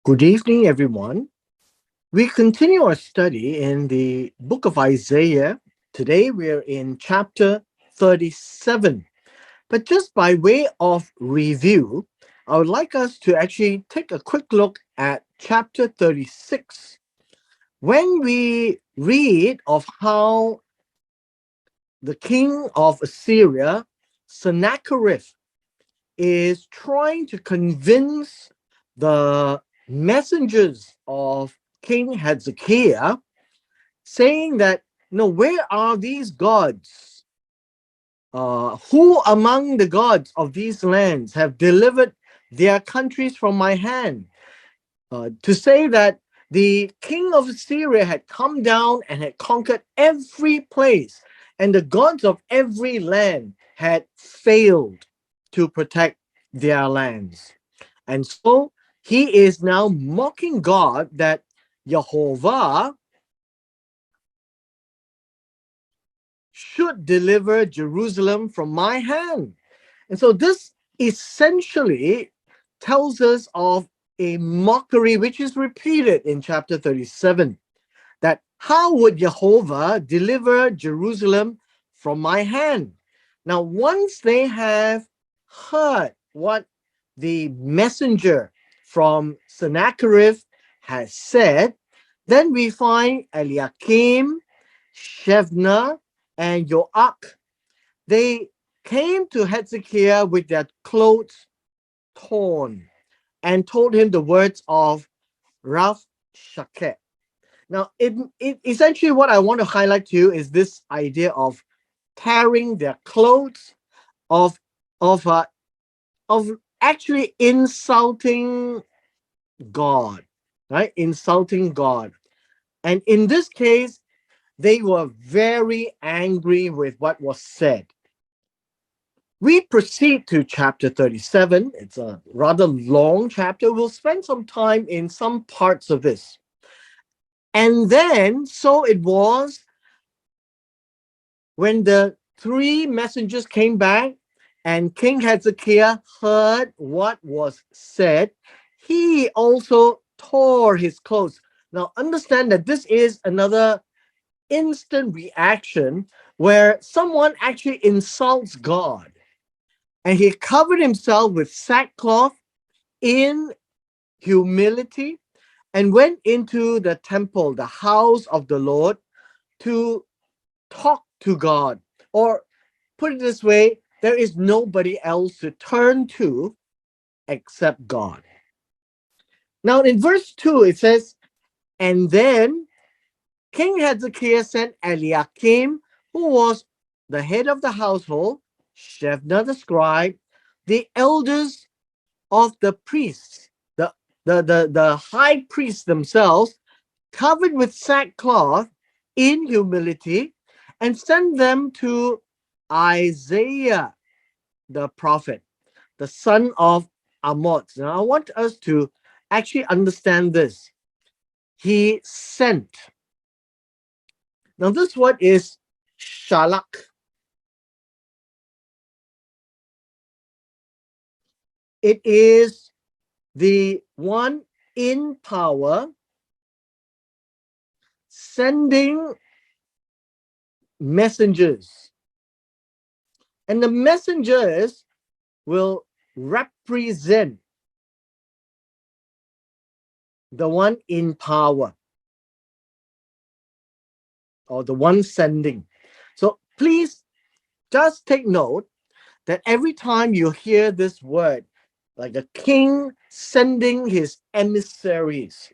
Good evening, everyone. We continue our study in the book of Isaiah. Today we're in chapter 37. But just by way of review, I would like us to actually take a quick look at chapter 36. When we read of how the king of Assyria, Sennacherib, is trying to convince the messengers of King Hezekiah, saying that, no, where are these gods? Who among the gods of these lands have delivered their countries from my hand? To say that the king of Assyria had come down and had conquered every place, and the gods of every land had failed to protect their lands. And so he is now mocking God that Jehovah should deliver Jerusalem from my hand. And so this essentially tells us of a mockery which is repeated in chapter 37, that how would Jehovah deliver Jerusalem from my hand? Now, once they have heard what the messenger from Sennacherib has said, then we find Eliakim, Shebna, and Joach. They came to Hezekiah with their clothes torn and told him the words of Rav Shaket. Now, it essentially what I want to highlight to you is this idea of tearing their clothes, of of uh, of actually insulting God, right? Insulting God, and in this case, they were very angry with what was said. We proceed to chapter 37. It's a rather long chapter. We'll spend some time in some parts of this. And then, so it was when the three messengers came back and King Hezekiah heard what was said, he also tore his clothes. Now, understand that this is another instant reaction where someone actually insults God, and he covered himself with sackcloth in humility and went into the temple, the house of the Lord, to talk to God. Or put it this way, there is nobody else to turn to except God. Now, in verse 2, it says, and then King Hezekiah sent Eliakim, who was the head of the household, Shebna the scribe, the elders of the priests, the high priests themselves, covered with sackcloth in humility, and sent them to Isaiah the prophet, the son of Amoz. Now, I want us to actually understand this. He sent. Now, this word is shalak. It is the one in power sending messengers. And the messengers will represent the one in power or the one sending. So please just take note that every time you hear this word, like a king sending his emissaries,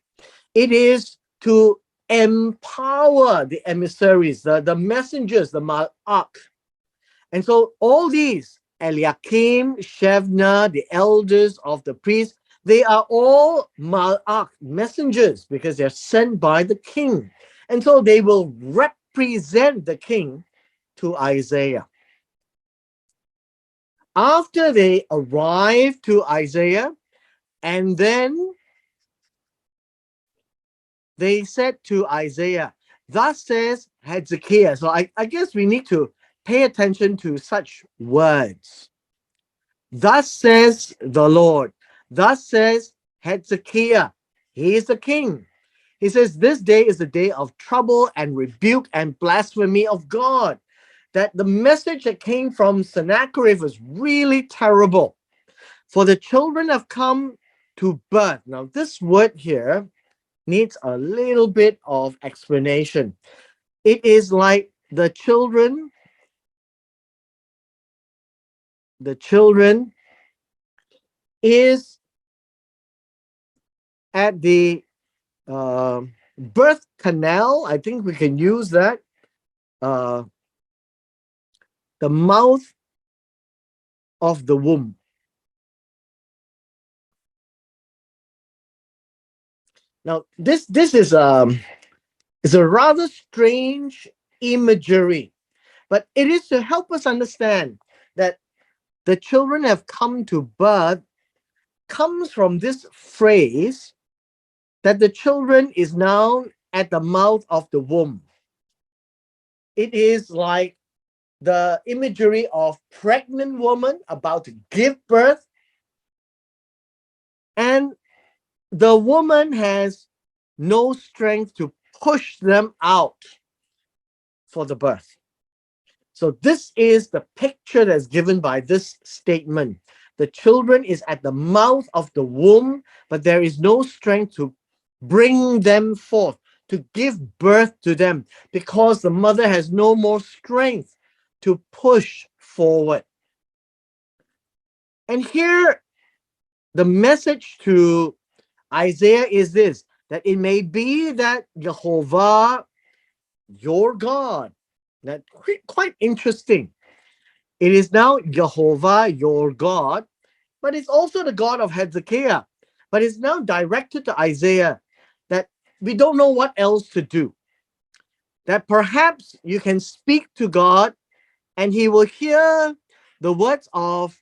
it is to empower the emissaries, the messengers, the malach. And so all these, Eliakim, Shebna, the elders of the priests, they are all malach, messengers, because they're sent by the king. And so they will represent the king to Isaiah. After they arrive to Isaiah, and then they said to Isaiah, thus says Hezekiah. So I guess we need to pay attention to such words. Thus says the Lord. Thus says Hezekiah. He is the king. He says, this day is a day of trouble and rebuke and blasphemy of God. That the message that came from Sennacherib was really terrible. For the children have come to birth. Now, this word here needs a little bit of explanation. It is like the children is at the birth canal. I think we can use that. Uh, the mouth of the womb. Now, this is a rather strange imagery, but it is to help us understand that the children have come to birth comes from this phrase that the children is now at the mouth of the womb. It is like the imagery of pregnant woman about to give birth, and the woman has no strength to push them out for the birth. So this is the picture that's given by this statement. The children is at the mouth of the womb, but there is no strength to bring them forth, to give birth to them, because the mother has no more strength to push forward. And here, the message to Isaiah is this, that it may be that Jehovah, your God, that quite interesting. It is now Jehovah, your God, but it's also the God of Hezekiah. But it's now directed to Isaiah that we don't know what else to do. That perhaps you can speak to God and he will hear the words of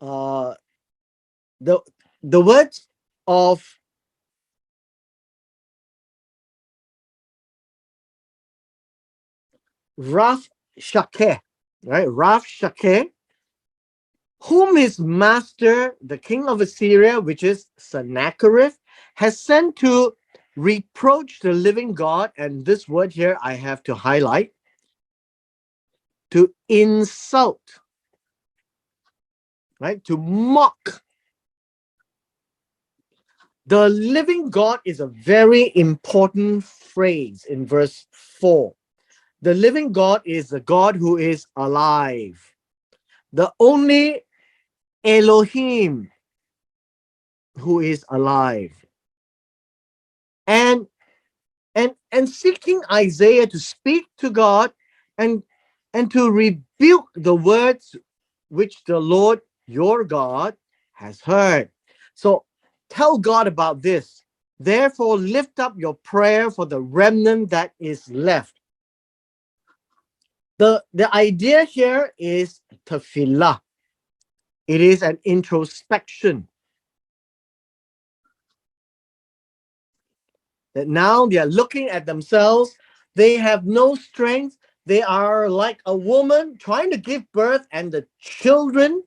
uh, the the words of Rav Shakeh, right? Rav Shakeh, whom his master, the king of Assyria, which is Sennacherib, has sent to reproach the living God. And this word here I have to highlight, to insult, right? To mock. The living God is a very important phrase in verse 4. The living God is the God who is alive. The only Elohim who is alive. And seeking Isaiah to speak to God and to rebuke the words which the Lord your God has heard. So tell God about this. Therefore, lift up your prayer for the remnant that is left. The idea here is tefillah. It is an introspection. That now they are looking at themselves. They have no strength. They are like a woman trying to give birth, and the children,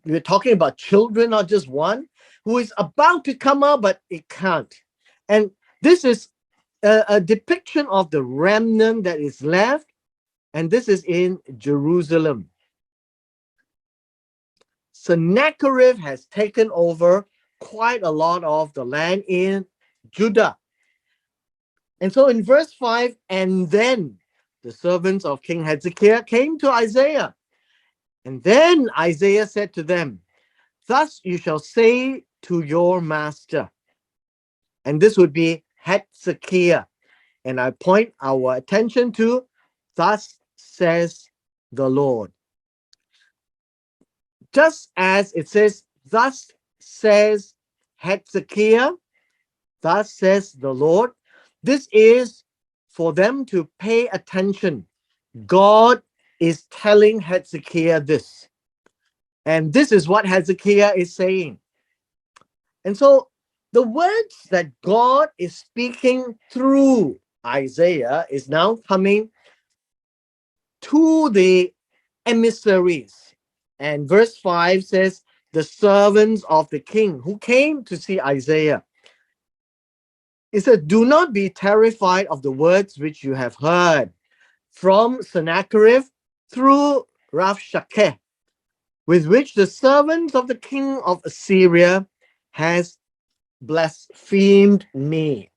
we're talking about children, not just one, who is about to come out, but it can't. And this is a depiction of the remnant that is left, and this is in Jerusalem. Sennacherib has taken over quite a lot of the land in Judah. And so in verse 5, and then the servants of King Hezekiah came to Isaiah. And then Isaiah said to them, thus you shall say to your master. And this would be Hezekiah. And I point our attention to, thus says the Lord. Just as it says, thus says Hezekiah, thus says the Lord, this is for them to pay attention. God is telling Hezekiah this. And this is what Hezekiah is saying. And so the words that God is speaking through Isaiah is now coming to the emissaries. And verse 5 says, the servants of the king who came to see Isaiah. It said, "Do not be terrified of the words which you have heard from Sennacherib through Rabshakeh, with which the servants of the king of Assyria has blasphemed me."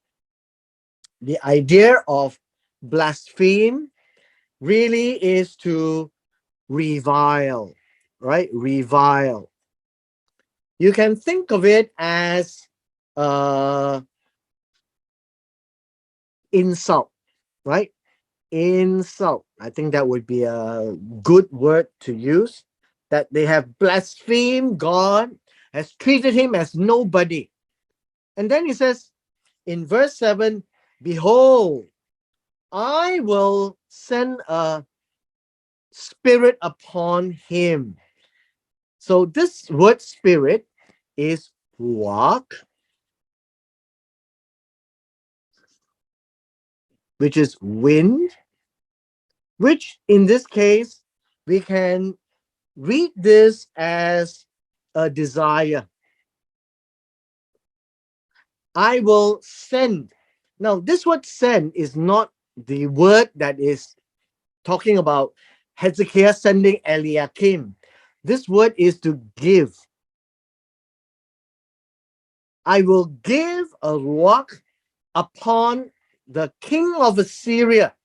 The idea of blaspheme really is to revile, right? Revile. You can think of it as insult, right? Insult. I think that would be a good word to use. That they have blasphemed God, has treated him as nobody. And then he says in verse 7, "Behold, I will send a spirit upon him." So this word spirit is ruach, which is wind, which in this case we can read this as a desire. I will send. Now, this word send is not the word that is talking about Hezekiah sending Eliakim. This word is to give. I will give a rock upon the king of Assyria.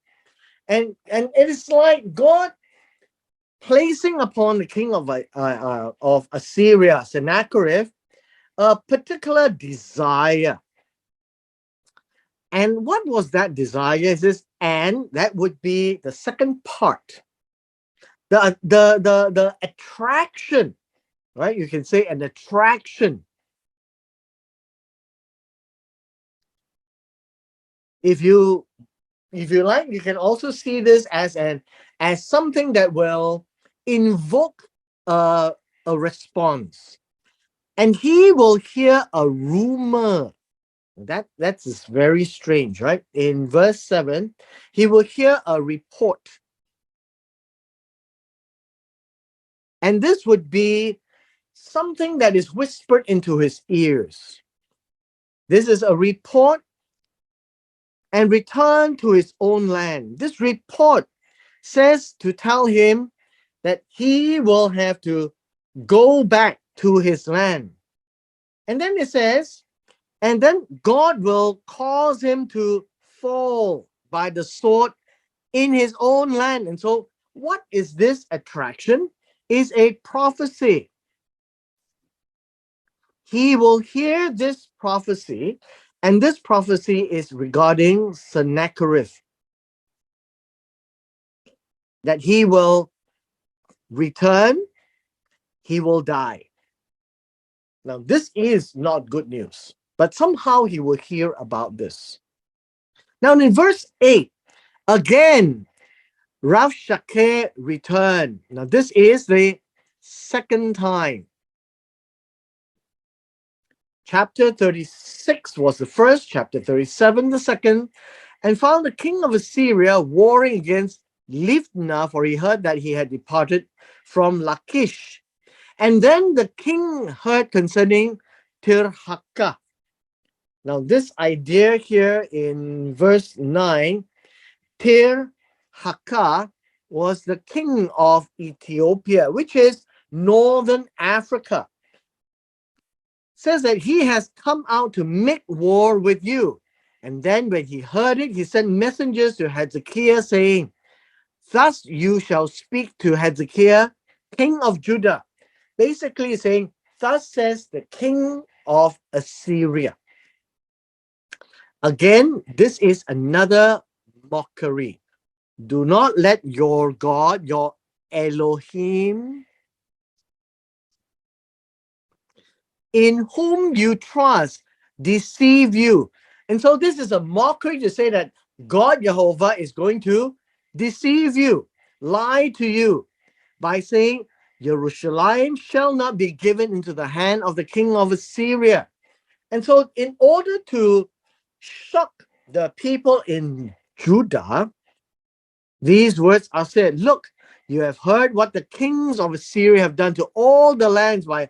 And it is like God placing upon the king of Assyria, Sennacherib, a particular desire. And what was that desire? Is this, and that would be the second part. The attraction, right? You can say an attraction. If you like, you can also see this as something that will invoke a, a response. And he will hear a rumor. That's very strange, right? In verse 7, he will hear a report. And this would be something that is whispered into his ears. This is a report, and return to his own land. This report says to tell him that he will have to go back to his land. And then it says, and then God will cause him to fall by the sword in his own land. And so, what is this attraction? Is a prophecy. He will hear this prophecy, and this prophecy is regarding Sennacherib, that he will return, he will die. Now, this is not good news, but somehow he will hear about this. Now, in verse 8, again, Rabshakeh returned. Now, this is the second time. Chapter 36 was the first, chapter 37 the second, and found the king of Assyria warring against Libnah, for he heard that he had departed from Lachish. And then the king heard concerning Tirhakah. Now, this idea here in verse 9, Tirhakah was the king of Ethiopia, which is northern Africa. Says that he has come out to make war with you. And then when he heard it, he sent messengers to Hezekiah saying, "Thus you shall speak to Hezekiah, king of Judah." Basically saying, "Thus says the king of Assyria." Again, this is another mockery. Do not let your God, your Elohim, in whom you trust, deceive you. And so this is a mockery to say that God Jehovah is going to deceive you, lie to you by saying, "Jerusalem shall not be given into the hand of the king of Assyria." And so in order to shock the people in Judah, these words are said, "Look, you have heard what the kings of Assyria have done to all the lands by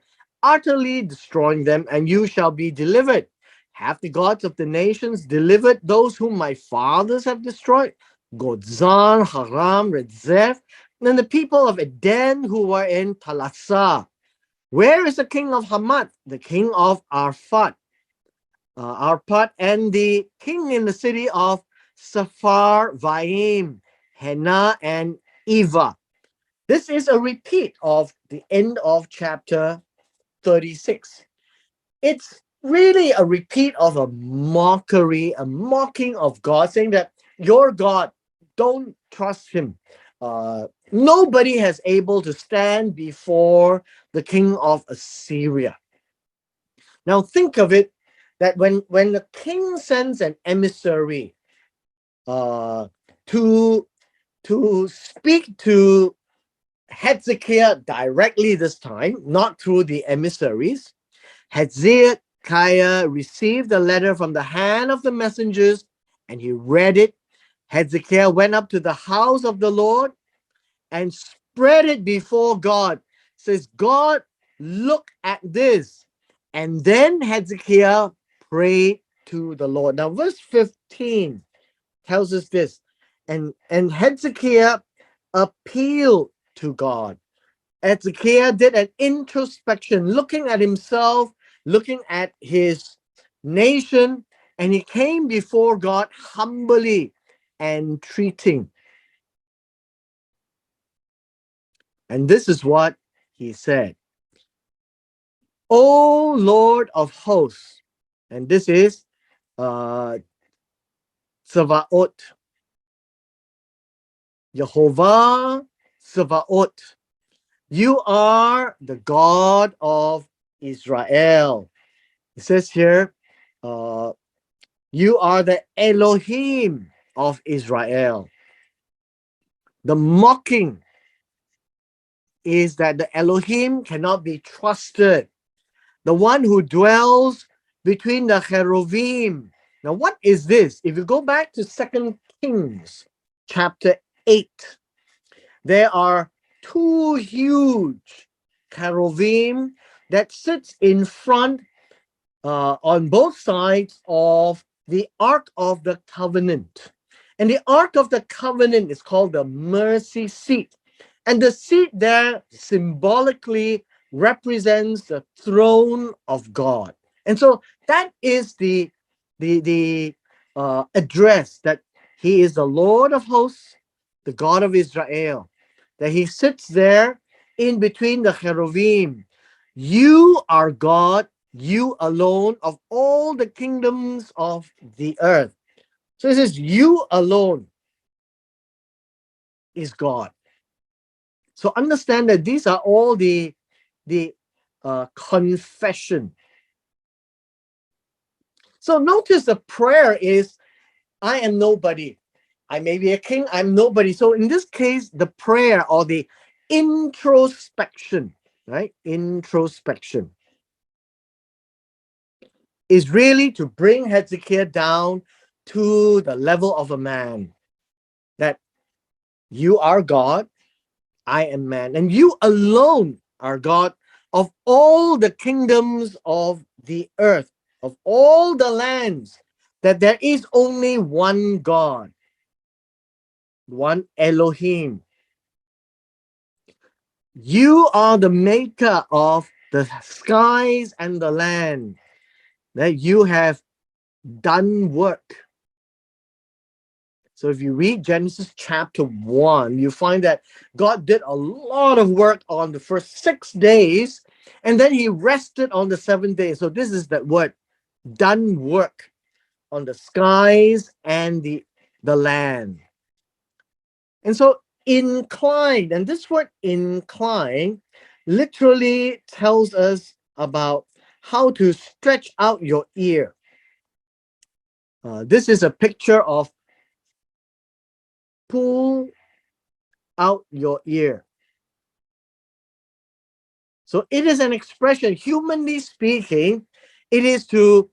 utterly destroying them, and you shall be delivered. Have the gods of the nations delivered those whom my fathers have destroyed? Godzan, Haram, Rezeph, and the people of Eden who were in Thalassa. Where is the king of Hamath, the king of Arpad, and the king in the city of Sepharvaim, Hena, and Eva? This is a repeat of the end of chapter 36. It's really a repeat of a mockery, a mocking of God, saying that your God, don't trust him. Nobody has able to stand before the king of Assyria. Now think of it, that when the king sends an emissary uh, to speak to Hezekiah directly this time, not through the emissaries, Hezekiah received the letter from the hand of the messengers, and he read it. Hezekiah went up to the house of the Lord and spread it before God. Says, God, look at this. And then Hezekiah prayed to the Lord. Now, verse 15 tells us this. And Hezekiah appealed to God. Hezekiah did an introspection, looking at himself, looking at his nation, and he came before God humbly entreating. And this is what he said. O Lord of hosts, and this is uh, Tsavaot, Jehovah Tsavaot. You are the God of Israel. It says here, you are the Elohim of Israel. The mocking is that the Elohim cannot be trusted. The one who dwells between the cherubim. Now, what is this? If you go back to 2 Kings chapter 8, there are two huge cherubim that sits in front on both sides of the Ark of the Covenant. And the Ark of the Covenant is called the mercy seat. And the seat there symbolically represents the throne of God. And so that is the address, that he is the Lord of hosts, the God of Israel, that he sits there in between the cherubim. You are God, you alone, of all the kingdoms of the earth. So it says, you alone is God. So understand that these are all the confession. So notice the prayer is, I am nobody. I may be a king, I'm nobody. So in this case, the prayer or the introspection, right? Introspection is really to bring Hezekiah down to the level of a man. That you are God, I am man, and you alone are God of all the kingdoms of the earth, of all the lands, that there is only one God, one Elohim. You are the maker of the skies and the land, that you have done work. So if you read Genesis chapter 1, you find that God did a lot of work on the first 6 days, and then he rested on the 7th day. So this is that word, done work on the skies and the land. And so incline, and this word incline literally tells us about how to stretch out your ear. This is a picture of pull out your ear. So it is an expression, humanly speaking, it is to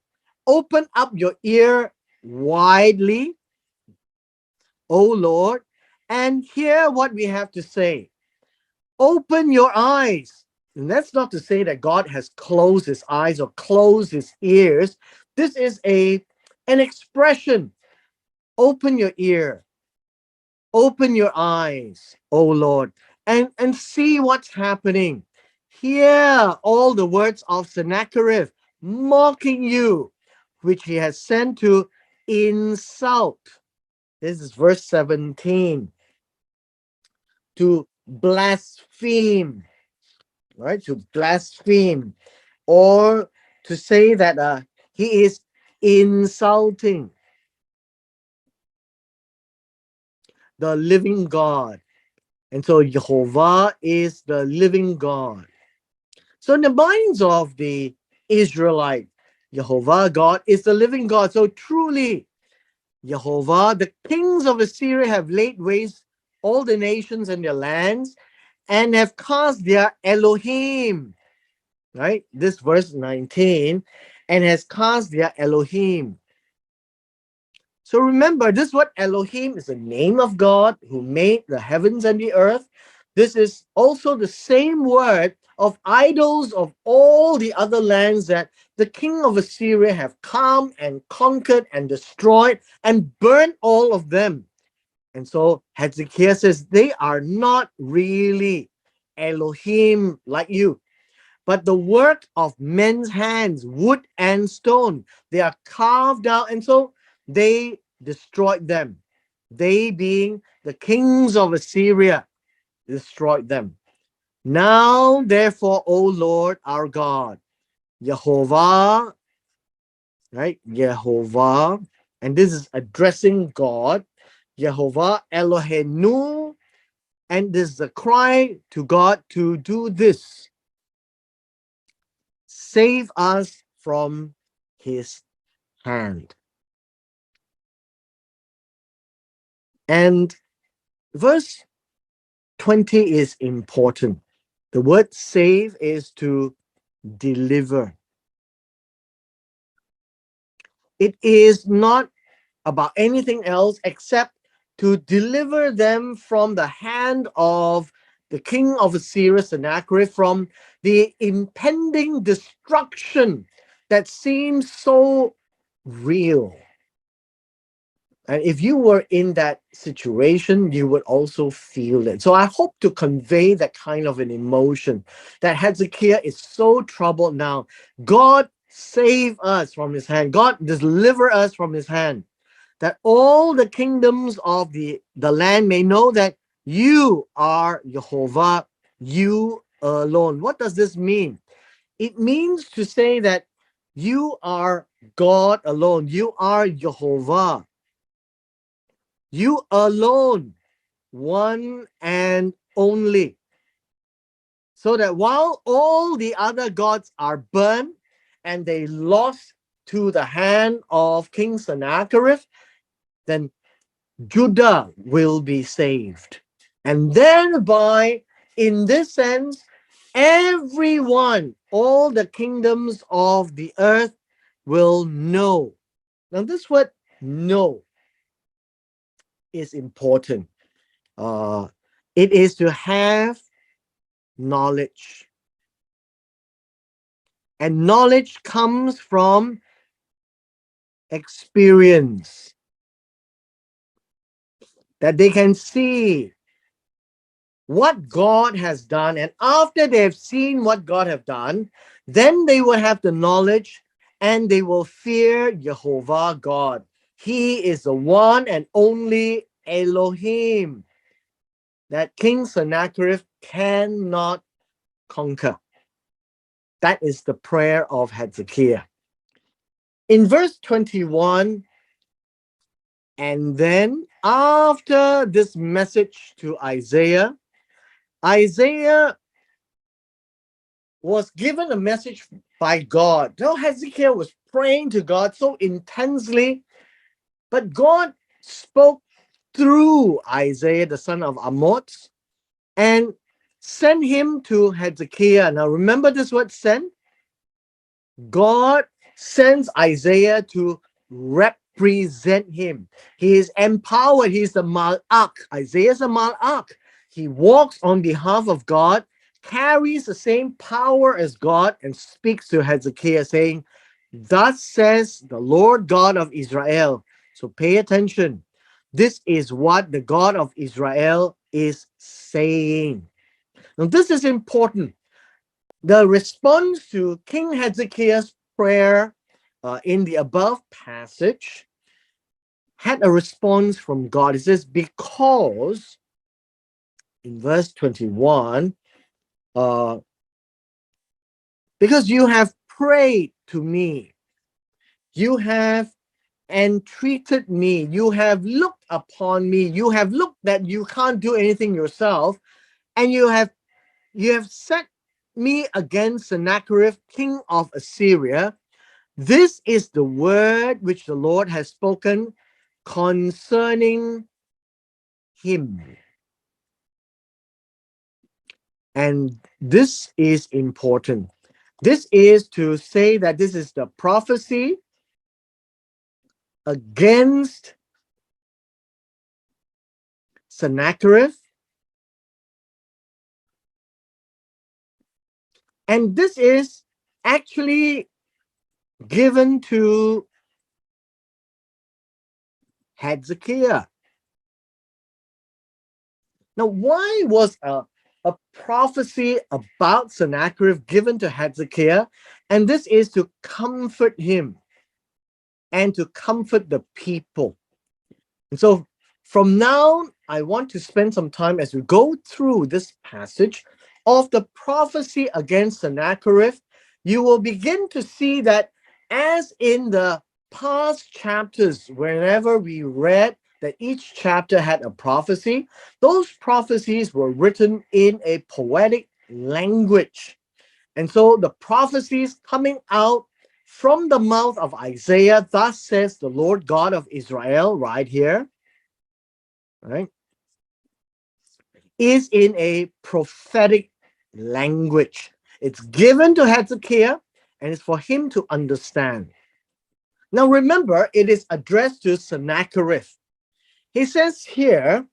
open up your ear widely, O Lord, and hear what we have to say. Open your eyes And that's not to say that God has closed his eyes or closed his ears. This is an expression. Open your ear, open your eyes, O Lord, and see what's happening. Hear all the words of Sennacherib mocking you, which he has sent to insult. This is verse 17. To blaspheme, right? To blaspheme, or to say that he is insulting the living God. And so Jehovah is the living God. So in the minds of the Israelite, Jehovah God is the living God. So truly, Jehovah, the kings of Assyria have laid waste all the nations and their lands and have cast their Elohim, right? This verse 19, and has cast their Elohim. So remember, this word Elohim is the name of God who made the heavens and the earth. This is also the same word of idols of all the other lands that the king of Assyria have come and conquered and destroyed and burnt all of them. And so Hezekiah says they are not really Elohim like you, but the work of men's hands, wood and stone. They are carved out, and so they destroyed them. They, being the kings of Assyria, destroyed them. Now, therefore, O Lord our God, Jehovah, right? Jehovah, and this is addressing God, Jehovah Eloheinu, and this is a cry to God to do this. Save us from his hand. And verse 20 is important. The word save is to deliver. It is not about anything else except to deliver them from the hand of the king of Assyria, Sennacherib, from the impending destruction that seems so real. And if you were in that situation, you would also feel it. So I hope to convey that kind of an emotion that Hezekiah is so troubled now. God save us from his hand. God deliver us from his hand. That all the kingdoms of the land may know that you are Jehovah, you alone. What does this mean? It means to say that you are God alone. You are Jehovah. You alone, one and only. So that while all the other gods are burned and they lost to the hand of King Sennacherib, then Judah will be saved. And thereby, in this sense, everyone, all the kingdoms of the earth will know. Now, this word know is important. Uh, it is to have knowledge. And knowledge comes from experience. That they can see what God has done. And after they have seen what God have done, then they will have the knowledge and they will fear Jehovah God. He is the one and only Elohim that King Sennacherib cannot conquer. That is the prayer of Hezekiah. In verse 21, and then after this message to Isaiah, Isaiah was given a message by God. Now Hezekiah was praying to God so intensely, but God spoke through Isaiah, the son of Amoz, and sent him to Hezekiah. Now remember this word send? God sends Isaiah to represent him. He is empowered. He is the Malach. Isaiah is a Malach. He walks on behalf of God, carries the same power as God and speaks to Hezekiah, saying, "Thus says the Lord God of Israel." So pay attention. This is what the God of Israel is saying. Now, this is important. The response to King Hezekiah's prayer in the above passage had a response from God. It says, because in verse 21, uh, because you have prayed to me, you have entreated me, you have looked upon me, you have looked that you can't do anything yourself, and you have set me against Sennacherib, king of Assyria. This is the word which the Lord has spoken concerning him. And this is important. This is to say that this is the prophecy against Sennacherib. And this is actually given to Hezekiah. Now, why was a prophecy about Sennacherib given to Hezekiah? And this is to comfort him and to comfort the people. And so from now, I want to spend some time as we go through this passage of the prophecy against Sennacherib. You will begin to see that, as in the past chapters, whenever we read that each chapter had a prophecy, those prophecies were written in a poetic language. And so the prophecies coming out from the mouth of Isaiah, "Thus says the Lord God of Israel," right here, right, is in a prophetic language. It's given to Hezekiah and it's for him to understand. Now remember, it is addressed to Sennacherib. He says here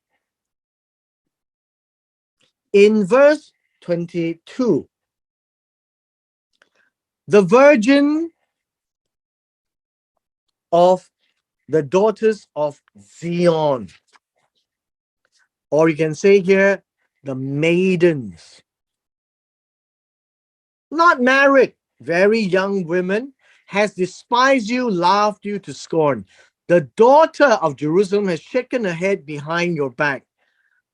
in verse 22, the virgin of the daughters of Zion, or you can say here, the maidens, not married, very young women, has despised you, laughed you to scorn. The daughter of Jerusalem has shaken her head behind your back.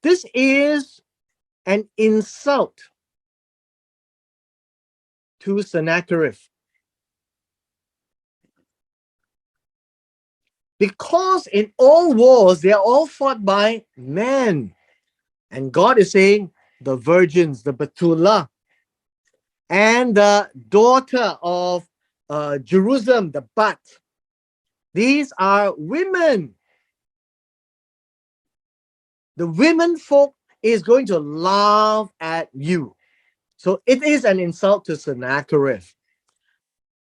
This is an insult to Sennacherib, because in all wars, they are all fought by men. And God is saying, the virgins, the Bethulah, and the daughter of Jerusalem, the Bat, these are women. The women folk is going to laugh at you. So it is an insult to Sennacherib.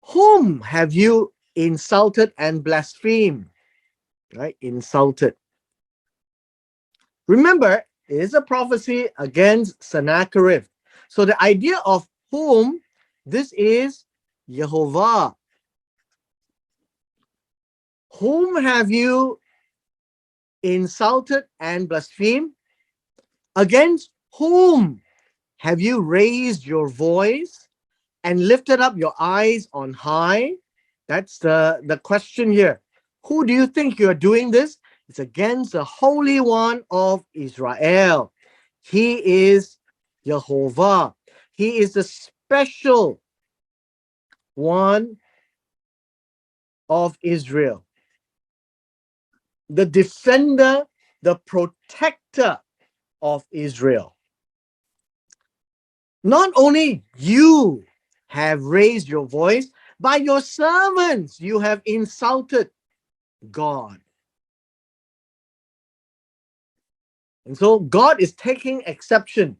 Whom have you insulted and blasphemed? Right? Insulted. Remember, it is a prophecy against Sennacherib. So the idea of whom, this is Jehovah. Whom have you insulted and blasphemed? Against whom have you raised your voice and lifted up your eyes on high? That's the question here. Who do you think you're doing this? It's against the Holy One of Israel. He is Jehovah. He is the special one of Israel, the defender, the protector of Israel. Not only you have raised your voice, by your servants you have insulted God. And so God is taking exception.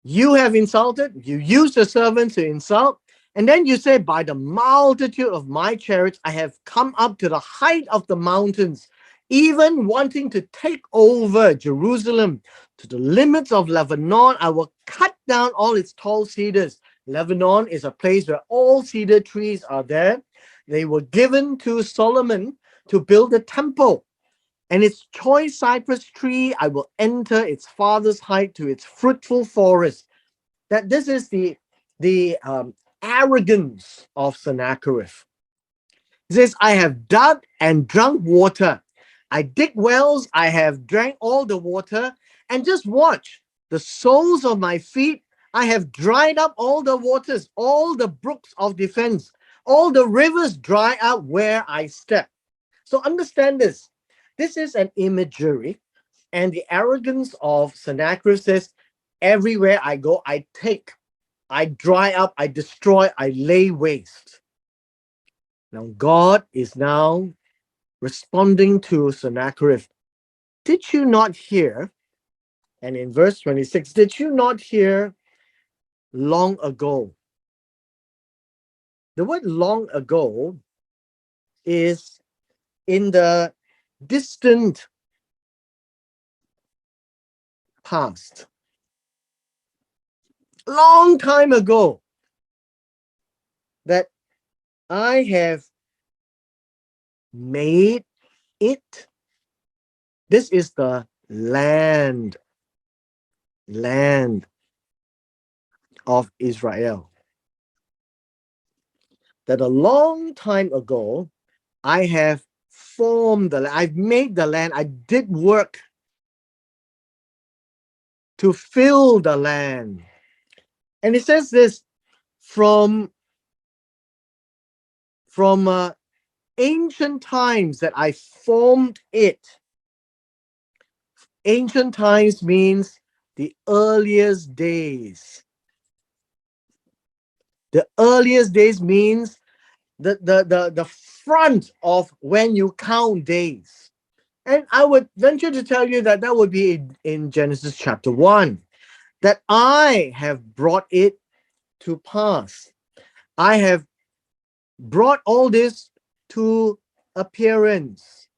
You have insulted, you use the servants to insult, and then you say, by the multitude of my chariots, I have come up to the height of the mountains. even wanting to take over Jerusalem to the limits of Lebanon. I will cut down all its tall cedars. Lebanon is a place where all cedar trees are there. They were given to Solomon to build a temple. And its choice cypress tree, I will enter its farthest height to its fruitful forest. That this is the arrogance of Sennacherib. It says, I have dug and drunk water. I dig wells, I have drank all the water, and just watch the soles of my feet. I have dried up all the waters, all the brooks of defense, all the rivers dry up where I step. So understand this. This is an imagery, and the arrogance of Sennacherib says, everywhere I go, I take, I dry up, I destroy, I lay waste. Now God is now responding to Sennacherib. Did you not hear? And in verse 26, did you not hear long ago? The word long ago is in the distant past. Long time ago that I have made it. This is the land of Israel. That a long time ago, I have formed the land, I've made the land, I did work to fill the land. And it says this from ancient times that I formed it. Ancient times means the earliest days. The earliest days means the front of when you count days. And I would venture to tell you that that would be in Genesis chapter 1, that I have brought it to pass. I have brought all this to appearance,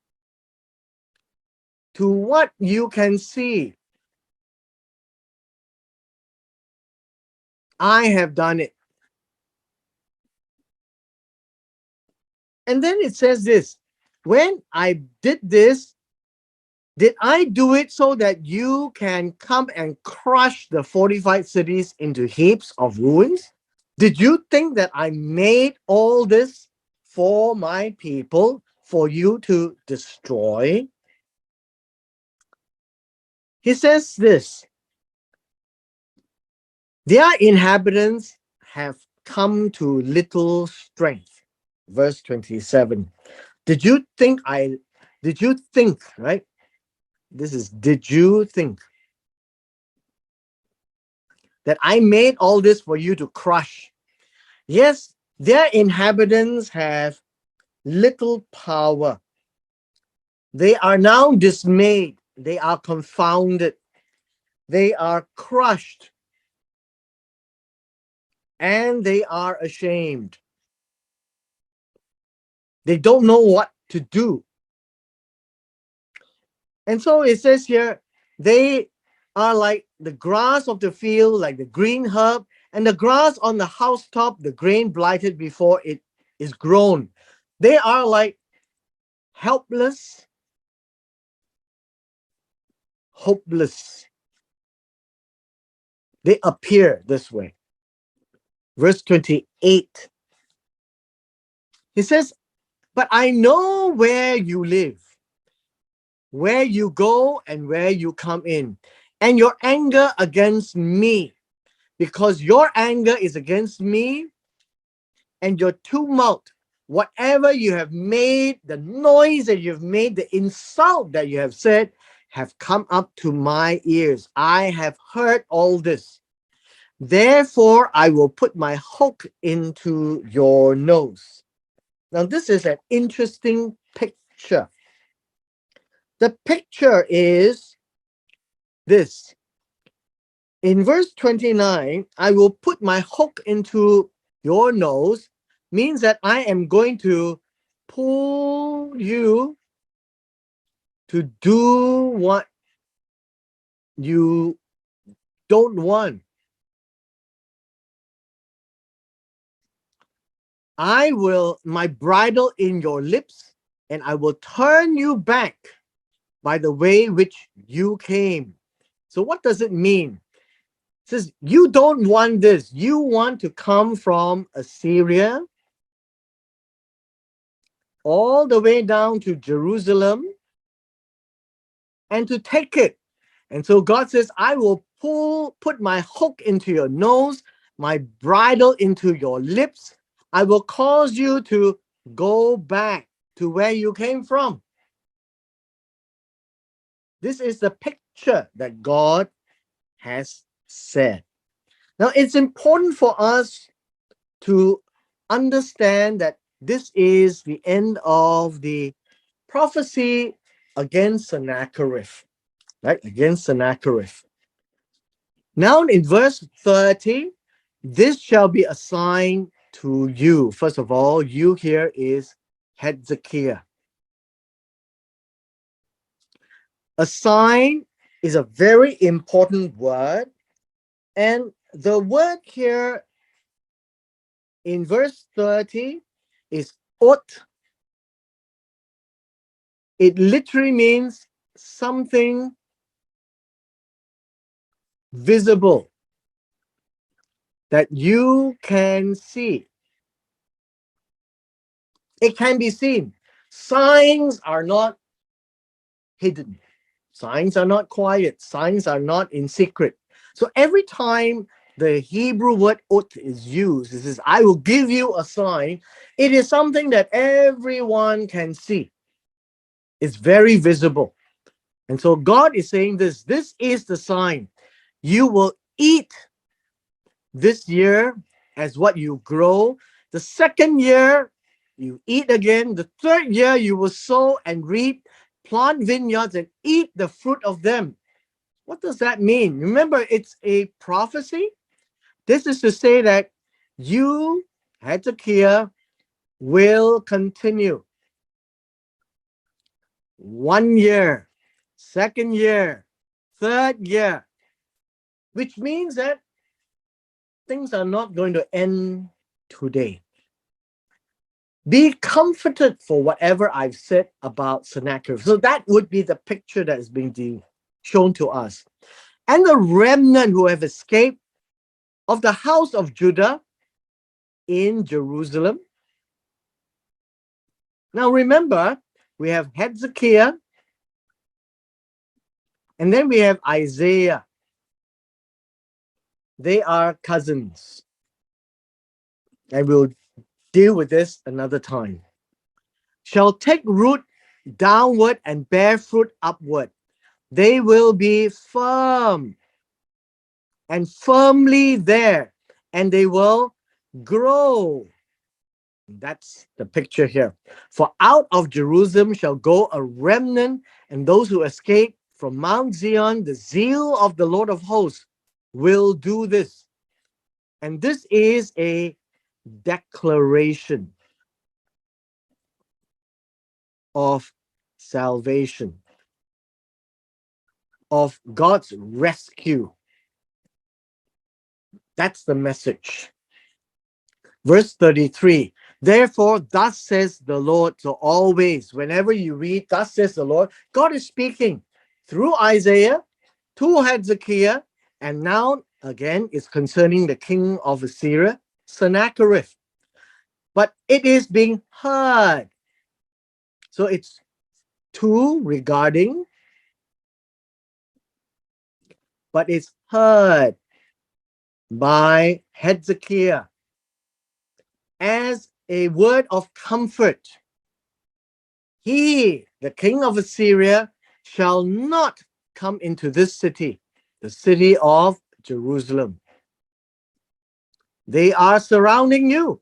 to what you can see. I have done it. And then it says this, when I did this, did I do it so that you can come and crush the fortified cities into heaps of ruins? Did you think that I made all this for my people, for you to destroy? He says this, their inhabitants have come to little strength. Verse 27. Did you think, right? This is, did you think that I made all this for you to crush? Yes, their inhabitants have little power. They are now dismayed. They are confounded. They are crushed. And they are ashamed. They don't know what to do. And so it says here, they are like the grass of the field, like the green herb, and the grass on the housetop, the grain blighted before it is grown. They are like helpless, hopeless. They appear this way. Verse 28. He says, but I know where you live, where you go and where you come in, and your anger against me, because your anger is against me, and your tumult, whatever you have made, the noise that you've made, the insult that you have said, have come up to my ears. I have heard all this. Therefore, I will put my hook into your nose. Now, this is an interesting picture. The picture is this. In verse 29, I will put my hook into your nose, means that I am going to pull you to do what you don't want. I will my bridle in your lips, and I will turn you back by the way which you came. So what does it mean? It says you don't want this. You want to come from Assyria all the way down to Jerusalem and to take it. And so God says, I will put my hook into your nose, my bridle into your lips. I will cause you to go back to where you came from. This is the picture that God has said. Now, it's important for us to understand that this is the end of the prophecy against Sennacherib, right? Against Sennacherib. Now, in verse 30, this shall be a sign to you. First of all, you here is Hezekiah. A sign is a very important word. And the word here in verse 30 is ot. It literally means something visible that you can see. It can be seen. Signs are not hidden. Signs are not quiet. Signs are not in secret. So every time the Hebrew word ot is used, it says, I will give you a sign. It is something that everyone can see. It's very visible. And so God is saying this is the sign. You will eat this year as what you grow. The second year, you eat again. The third year, you will sow and reap, plant vineyards and eat the fruit of them. What does that mean? Remember, it's a prophecy. This is to say that you, Hezekiah, will continue. 1 year, second year, third year, which means that things are not going to end today. Be comforted for whatever I've said about Sennacherib. So that would be the picture that is being shown to us. And the remnant who have escaped of the house of Judah in Jerusalem. Now remember, we have Hezekiah, and then we have Isaiah. They are cousins. And we'll deal with this another time. Shall take root downward and bear fruit upward. They will be firm and firmly there, and they will grow. That's the picture here. For out of Jerusalem shall go a remnant, and those who escape from Mount Zion, the zeal of the Lord of hosts will do this. And this is a declaration of salvation, of God's rescue. That's the message. Verse 33, therefore, thus says the Lord. So always, whenever you read, thus says the Lord, God is speaking through Isaiah to Hezekiah, and now again is concerning the king of Assyria, Sennacherib. But it is being heard. So it's to regarding, but it's heard by Hezekiah as a word of comfort. He, the king of Assyria, shall not come into this city, the city of Jerusalem. They are surrounding you.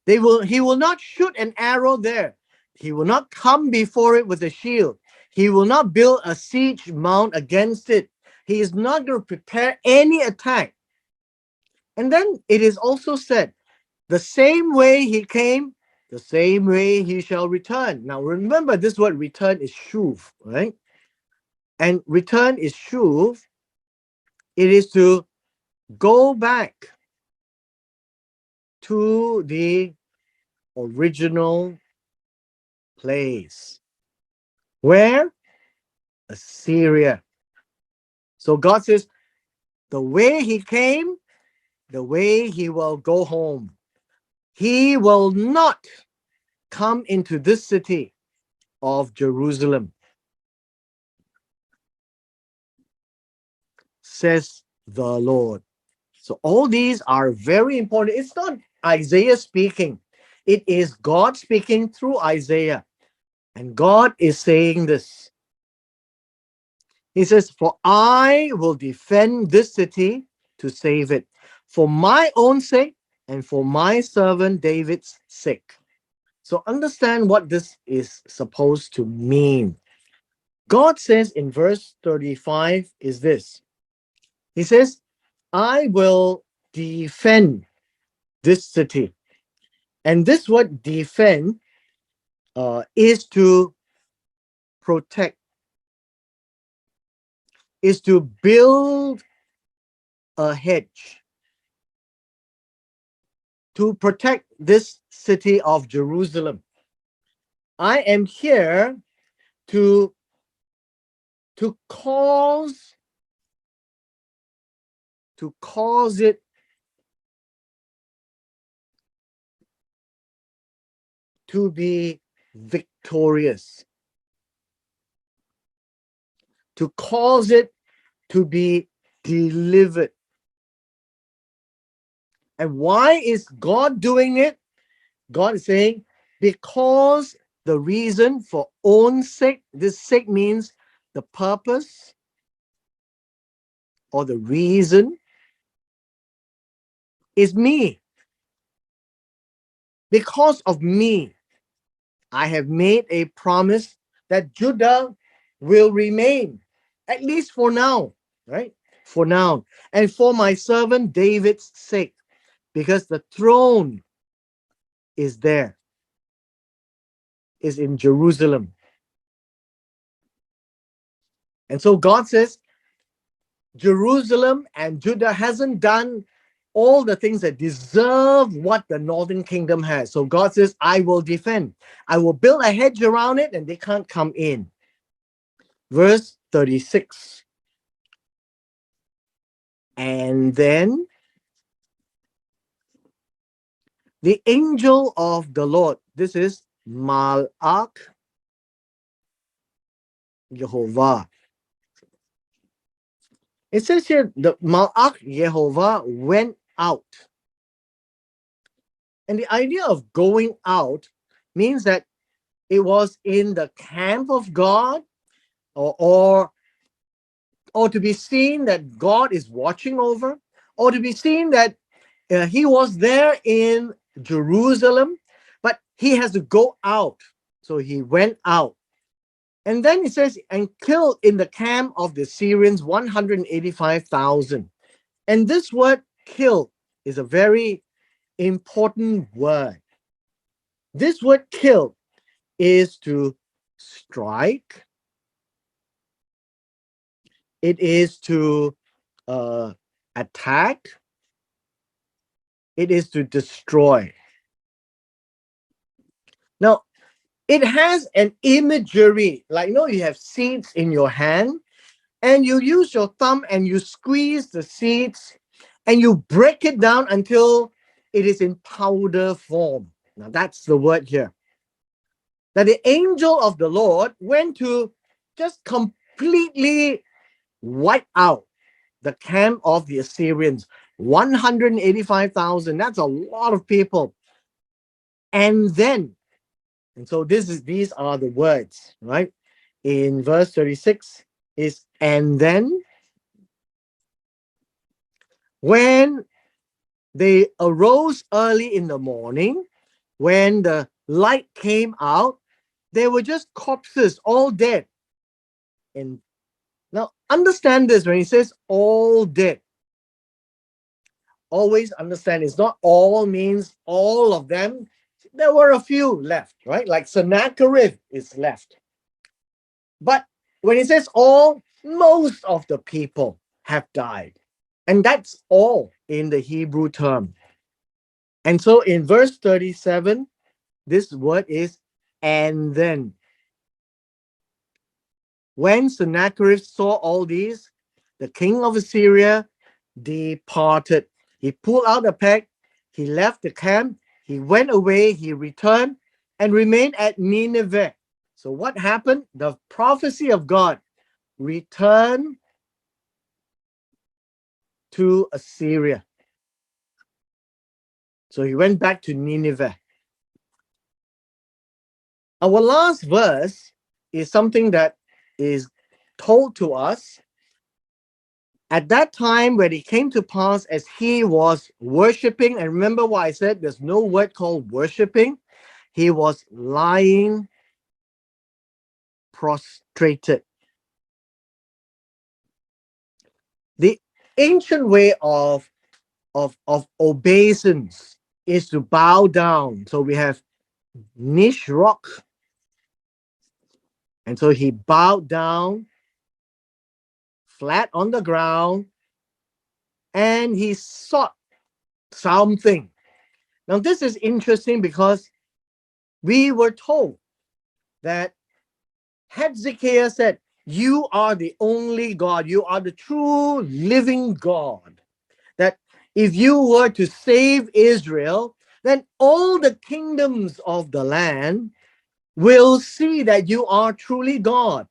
He will not shoot an arrow there. He will not come before it with a shield. He will not build a siege mount against it. He is not going to prepare any attack. And then it is also said, the same way he came, the same way he shall return. Now remember, this word return is shuv, right? And return is shuv. It is to go back to the original place. Where? Assyria. So God says, the way he came, the way he will go home. He will not come into this city of Jerusalem, says the Lord. So all these are very important. It's not Isaiah speaking. It is God speaking through Isaiah. And God is saying this. He says, for I will defend this city to save it, for my own sake and for my servant David's sake. So understand what this is supposed to mean. God says in verse 35 is this. He says, I will defend this city. And this word defend is to protect, is to build a hedge, to protect this city of Jerusalem. I am here to cause it to be victorious, to cause it to be delivered. And why is God doing it? God is saying, because the reason for own sake, this sake means the purpose or the reason is me. Because of me, I have made a promise that Judah will remain, at least for now, right? For now. And for my servant David's sake, because the throne is there, is in Jerusalem. And so God says, Jerusalem and Judah hasn't done all the things that deserve what the northern kingdom has. So God says, I will defend. I will build a hedge around it and they can't come in. Verse 36. And then the angel of the Lord, this is Malach Jehovah. It says here, the Malach Jehovah went out. And the idea of going out means that it was in the camp of God, or to be seen that God is watching over, or to be seen that he was there in Jerusalem, but he has to go out. So he went out. And then it says, and killed in the camp of the Syrians 185,000. And this word kill is a very important word. This word kill is to strike, it is to attack, it is to destroy. Now, it has an imagery, like, you have seeds in your hand, and you use your thumb and you squeeze the seeds and you break it down until it is in powder form. Now, that's the word here. That the angel of the Lord went to just completely wipe out the camp of the Assyrians. 185,000. That's a lot of people. And so these are the words, right? In verse 36 is, and then when they arose early in the morning, when the light came out, they were just corpses, all dead. And now understand this, when he says all dead, always understand it's not all means all of them. there were a few left, right? Like Sennacherib is left. But when it says all, most of the people have died. And that's all in the Hebrew term. And so in verse 37, this word is and then. When Sennacherib saw all these, the king of Assyria departed. He pulled out a peg, he left the camp, he went away, he returned and remained at Nineveh. So what happened? The prophecy of God returned to Assyria. So he went back to Nineveh. Our last verse is something that is told to us at that time when it came to pass as he was worshiping. And remember what I said, there's no word called worshiping. He was lying prostrated. The ancient way of obeisance is to bow down. So we have nishrok. And so he bowed down flat on the ground and he sought something. Now, this is interesting because we were told that Hezekiah said, "You are the only God, you are the true living God. That if you were to save Israel, then all the kingdoms of the land will see that you are truly God."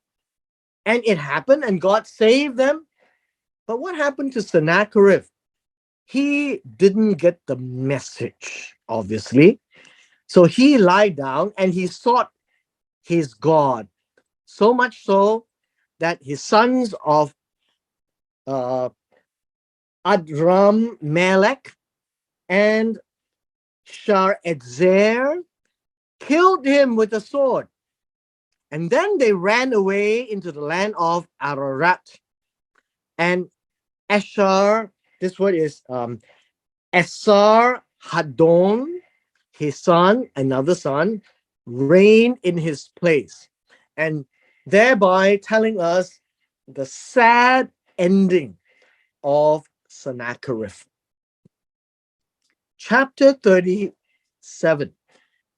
And it happened, and God saved them. But what happened to Sennacherib? He didn't get the message, obviously. So he lied down and he sought his God. So much so that his sons of Adram Melech and Sharezer killed him with a sword. And then they ran away into the land of Ararat. And Ashar, this word is Esar Hadon, his son, another son, reigned in his place. And thereby telling us the sad ending of Sennacherib. Chapter 37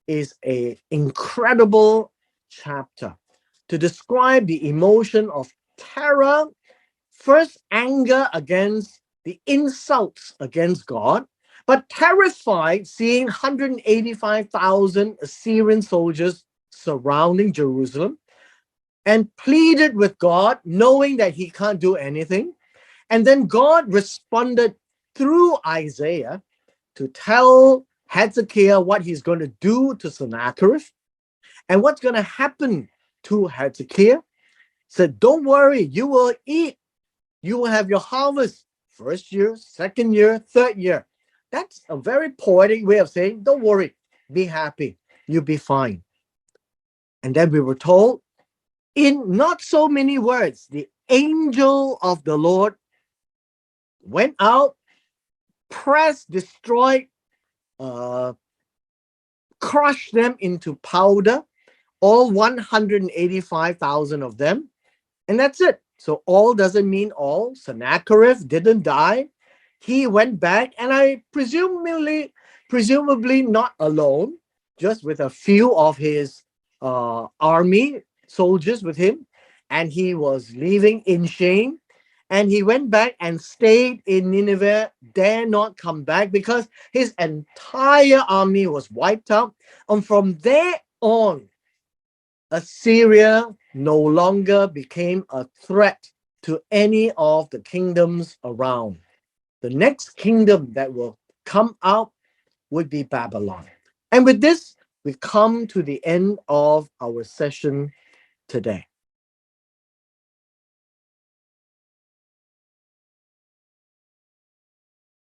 is an incredible chapter to describe the emotion of terror, first anger against the insults against God, but terrified seeing 185,000 Assyrian soldiers surrounding Jerusalem, and pleaded with God, knowing that he can't do anything. And then God responded through Isaiah to tell Hezekiah what he's going to do to Sennacherib and what's going to happen to Hezekiah. Said, don't worry, you will eat. You will have your harvest first year, second year, third year. That's a very poetic way of saying, don't worry, be happy, you'll be fine. And then we were told, in not so many words, the angel of the Lord went out, pressed, destroyed, crushed them into powder, all 185,000 of them. And that's it. So all doesn't mean all. Sennacherib didn't die. He went back, and I presumably not alone, just with a few of his army soldiers with him. And he was leaving in shame. And he went back and stayed in Nineveh, dare not come back because his entire army was wiped out. And from there on, Assyria no longer became a threat to any of the kingdoms around. The next kingdom that will come out would be Babylon. And with this, we come to the end of our session today.